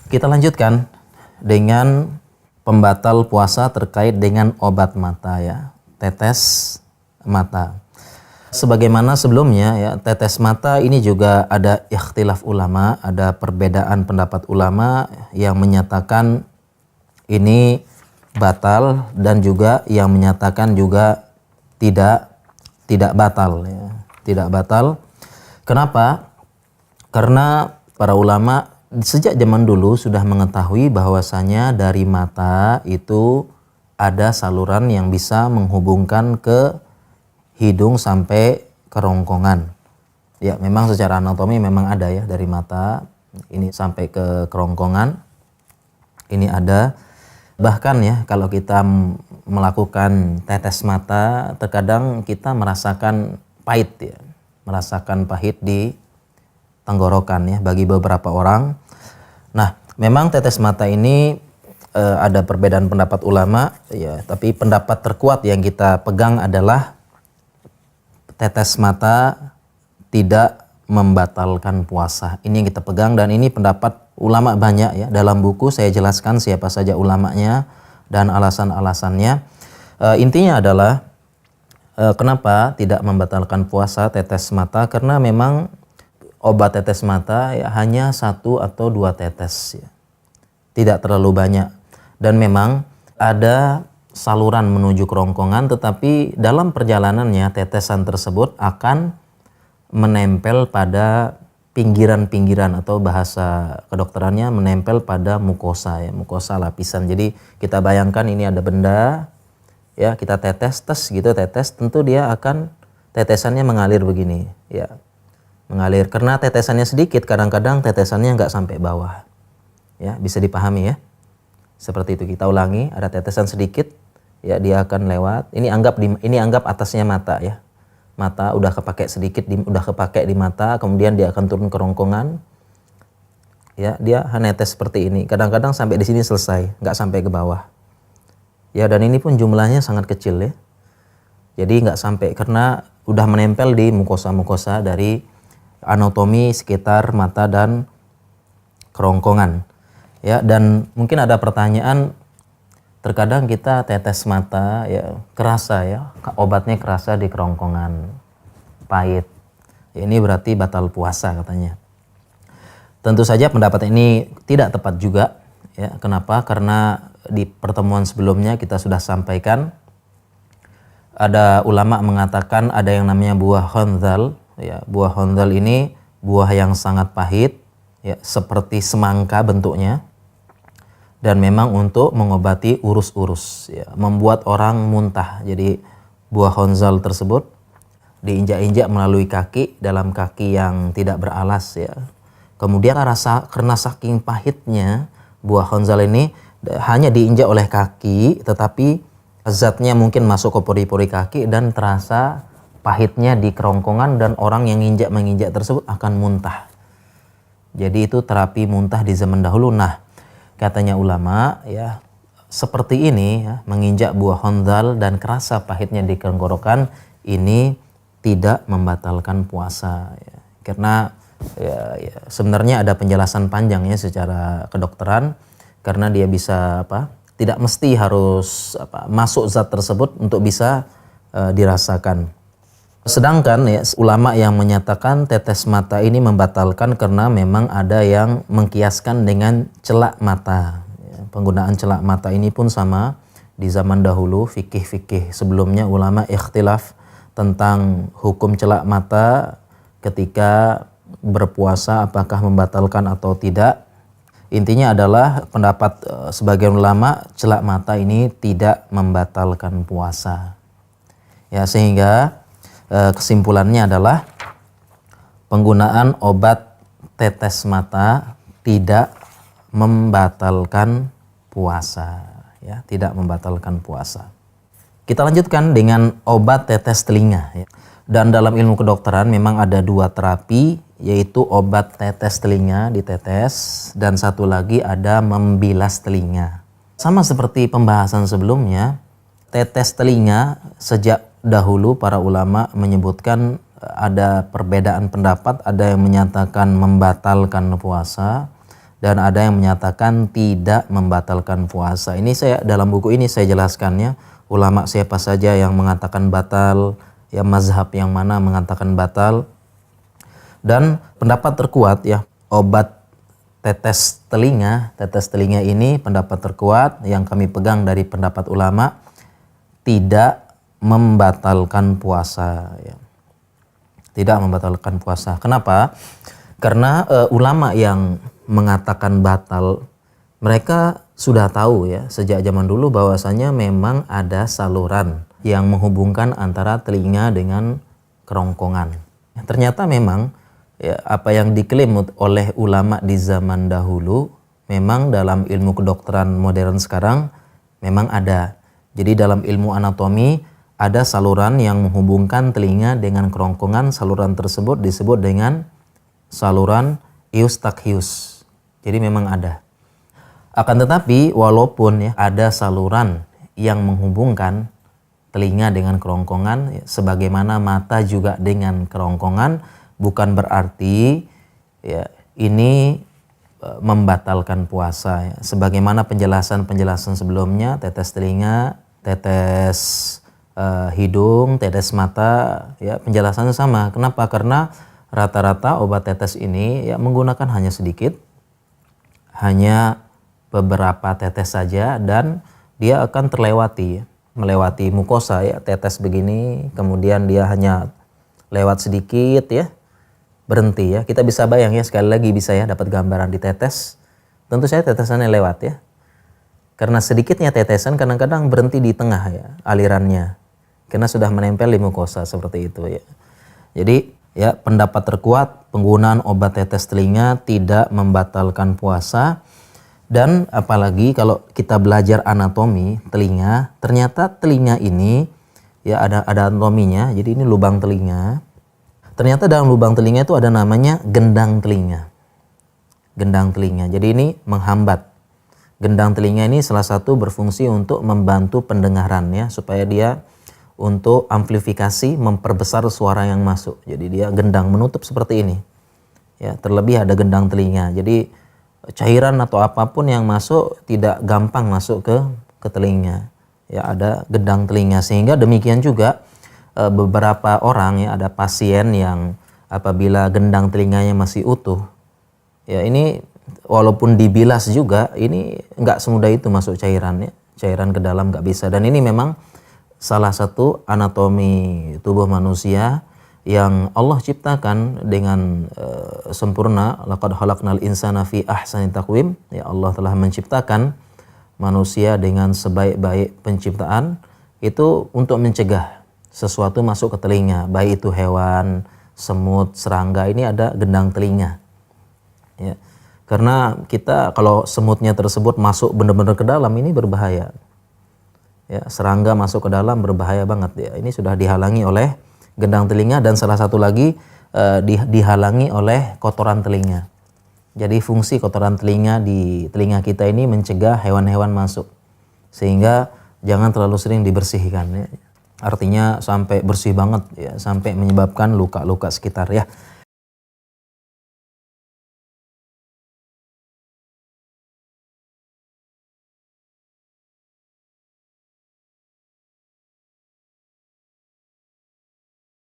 Kita lanjutkan dengan pembatal puasa terkait dengan obat mata ya, tetes mata. Sebagaimana sebelumnya ya, tetes mata ini juga ada ikhtilaf ulama, ada perbedaan pendapat ulama yang menyatakan ini batal dan juga yang menyatakan juga tidak batal ya, tidak batal. Kenapa? Karena para ulama sejak zaman dulu sudah mengetahui bahwasanya dari mata itu ada saluran yang bisa menghubungkan ke hidung sampai kerongkongan. Ya, memang secara anatomi memang ada ya, dari mata ini sampai ke kerongkongan. Ini ada. Bahkan ya, kalau kita melakukan tetes mata, terkadang kita merasakan pahit ya. Merasakan pahit di tenggorokan ya bagi beberapa orang. Nah, memang tetes mata ini ada perbedaan pendapat ulama ya, tapi pendapat terkuat yang kita pegang adalah tetes mata tidak membatalkan puasa. Ini yang kita pegang dan ini pendapat ulama banyak ya. Dalam buku saya jelaskan siapa saja ulamanya dan alasan-alasannya. Intinya adalah kenapa tidak membatalkan puasa tetes mata, karena memang obat tetes mata ya hanya 1 atau 2 tetes ya. Tidak terlalu banyak. Dan memang ada saluran menuju kerongkongan, tetapi dalam perjalanannya tetesan tersebut akan menempel pada pinggiran-pinggiran atau bahasa kedokterannya menempel pada mukosa ya, mukosa lapisan. Jadi kita bayangkan ini ada benda ya, kita tetes gitu, tetes, tentu dia akan tetesannya mengalir begini ya. Mengalir karena tetesannya sedikit, kadang-kadang tetesannya nggak sampai bawah ya, bisa dipahami ya, seperti itu. Kita ulangi, ada tetesan sedikit ya, dia akan lewat, ini anggap atasnya mata ya, mata udah kepake sedikit, udah kepake di mata, kemudian dia akan turun ke kerongkongan ya, dia netes seperti ini, kadang-kadang sampai di sini selesai, nggak sampai ke bawah ya, dan ini pun jumlahnya sangat kecil ya, jadi nggak sampai karena udah menempel di mukosa-mukosa dari anatomi sekitar mata dan kerongkongan ya. Dan mungkin ada pertanyaan, terkadang kita tetes mata ya kerasa ya, obatnya kerasa di kerongkongan, pahit ya, ini berarti batal puasa katanya. Tentu saja pendapat ini tidak tepat juga ya. Kenapa? Karena di pertemuan sebelumnya kita sudah sampaikan, ada ulama mengatakan ada yang namanya buah honzal ya. Buah honzal ini buah yang sangat pahit ya, seperti semangka bentuknya, dan memang untuk mengobati urus-urus ya, membuat orang muntah. Jadi buah honzal tersebut diinjak-injak melalui kaki, dalam kaki yang tidak beralas ya. Kemudian karena saking pahitnya buah honzal ini hanya diinjak oleh kaki, tetapi zatnya mungkin masuk ke pori-pori kaki dan terasa pahitnya di kerongkongan, dan orang yang menginjak tersebut akan muntah. Jadi itu terapi muntah di zaman dahulu. Nah, katanya ulama ya, seperti ini ya, menginjak buah honzal dan kerasa pahitnya di tenggorokan, ini tidak membatalkan puasa ya. Karena ya, sebenarnya ada penjelasan panjangnya secara kedokteran, karena dia bisa tidak mesti harus masuk zat tersebut untuk bisa dirasakan. Sedangkan ya, ulama yang menyatakan tetes mata ini membatalkan karena memang ada yang mengkiaskan dengan celak mata ya. Penggunaan celak mata ini pun sama di zaman dahulu, fikih-fikih sebelumnya ulama ikhtilaf tentang hukum celak mata ketika berpuasa, apakah membatalkan atau tidak. Intinya adalah pendapat sebagian ulama, celak mata ini tidak membatalkan puasa ya, sehingga kesimpulannya adalah penggunaan obat tetes mata tidak membatalkan puasa ya, tidak membatalkan puasa. Kita lanjutkan dengan obat tetes telinga ya. Dan dalam ilmu kedokteran memang ada 2 terapi, yaitu obat tetes telinga ditetes, dan satu lagi ada membilas telinga. Sama seperti pembahasan sebelumnya, tetes telinga sejak dahulu para ulama menyebutkan ada perbedaan pendapat, ada yang menyatakan membatalkan puasa dan ada yang menyatakan tidak membatalkan puasa. Ini saya dalam buku ini saya jelaskannya, ulama siapa saja yang mengatakan batal, ya mazhab yang mana mengatakan batal. Dan pendapat terkuat ya, obat tetes telinga ini pendapat terkuat yang kami pegang dari pendapat ulama, tidak membatalkan puasa ya. Tidak membatalkan puasa. Kenapa? Karena ulama yang mengatakan batal, mereka sudah tahu ya sejak zaman dulu bahwasanya memang ada saluran yang menghubungkan antara telinga dengan kerongkongan. Ternyata memang ya, apa yang diklaim oleh ulama di zaman dahulu memang dalam ilmu kedokteran modern sekarang memang ada. Jadi dalam ilmu anatomi ada saluran yang menghubungkan telinga dengan kerongkongan. Saluran tersebut disebut dengan saluran Eustachius. Jadi memang ada. Akan tetapi walaupun ya ada saluran yang menghubungkan telinga dengan kerongkongan, ya, sebagaimana mata juga dengan kerongkongan, bukan berarti ya ini membatalkan puasa ya. Sebagaimana penjelasan sebelumnya, tetes telinga, tetes hidung, tetes mata, ya penjelasannya sama. Kenapa? Karena rata-rata obat tetes ini ya menggunakan hanya sedikit, hanya beberapa tetes saja, dan dia akan melewati mukosa ya, tetes begini, kemudian dia hanya lewat sedikit ya, berhenti ya. Kita bisa bayang ya, sekali lagi bisa ya dapat gambaran di tetes. Tentu saja tetesannya lewat ya. Karena sedikitnya tetesan kadang-kadang berhenti di tengah ya alirannya. Karena sudah menempel di mukosa seperti itu ya. Jadi ya pendapat terkuat penggunaan obat tetes telinga tidak membatalkan puasa. Dan apalagi kalau kita belajar anatomi telinga, ternyata telinga ini ya ada anatominya. Jadi ini lubang telinga. Ternyata dalam lubang telinga itu ada namanya gendang telinga. Gendang telinga. Jadi ini menghambat. Gendang telinga ini salah satu berfungsi untuk membantu pendengaran ya, supaya dia untuk amplifikasi, memperbesar suara yang masuk. Jadi dia gendang menutup seperti ini. Ya, terlebih ada gendang telinga. Jadi cairan atau apapun yang masuk tidak gampang masuk ke telinga. Ya, ada gendang telinga, sehingga demikian juga beberapa orang ya, ada pasien yang apabila gendang telinganya masih utuh, ya ini walaupun dibilas juga ini nggak semudah itu masuk cairan ya, cairan ke dalam nggak bisa. Dan ini memang salah satu anatomi tubuh manusia yang Allah ciptakan dengan sempurna. Laqad khalaqnal insana fi ahsani taqwim. Ya, Allah telah menciptakan manusia dengan sebaik-baik penciptaan itu untuk mencegah sesuatu masuk ke telinga, baik itu hewan, semut, serangga. Ini ada gendang telinga. Ya. Karena kita kalau semutnya tersebut masuk benar-benar ke dalam, ini berbahaya. Ya, serangga masuk ke dalam berbahaya banget ya. Ini sudah dihalangi oleh gendang telinga, dan salah satu lagi dihalangi oleh kotoran telinga. Jadi fungsi kotoran telinga di telinga kita ini mencegah hewan-hewan masuk. Sehingga jangan terlalu sering dibersihkan ya. Artinya sampai bersih banget ya, sampai menyebabkan luka-luka sekitar ya.